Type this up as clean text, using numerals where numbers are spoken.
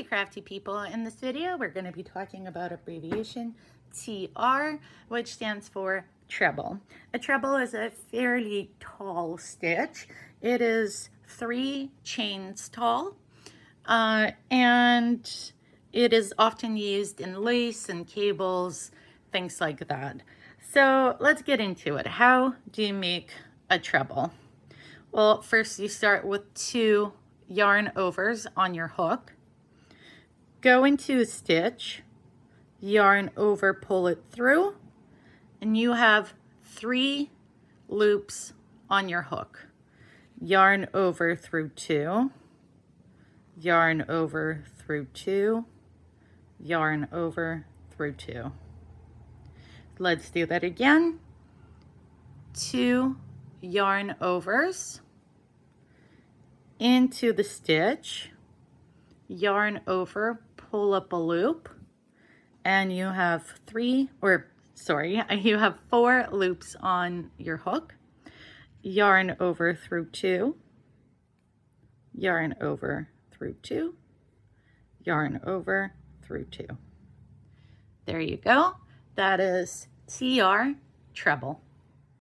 Hey crafty people, in this video we're going to be talking about abbreviation TR, which stands for treble. A treble is a fairly tall stitch. It is 3 chains tall, and it is often used in lace and cables, things like that. So let's get into it. How do you make a treble? Well, first you start with 2 yarn overs on your hook. Go into a stitch, yarn over, pull it through, and you have 3 loops on your hook. Yarn over through 2, yarn over through 2, yarn over through 2. Let's do that again. 2 yarn overs into the stitch, yarn over, pull up a loop, and you have 4 loops on your hook. Yarn over through 2, yarn over through 2, yarn over through 2. There you go. That is TR treble.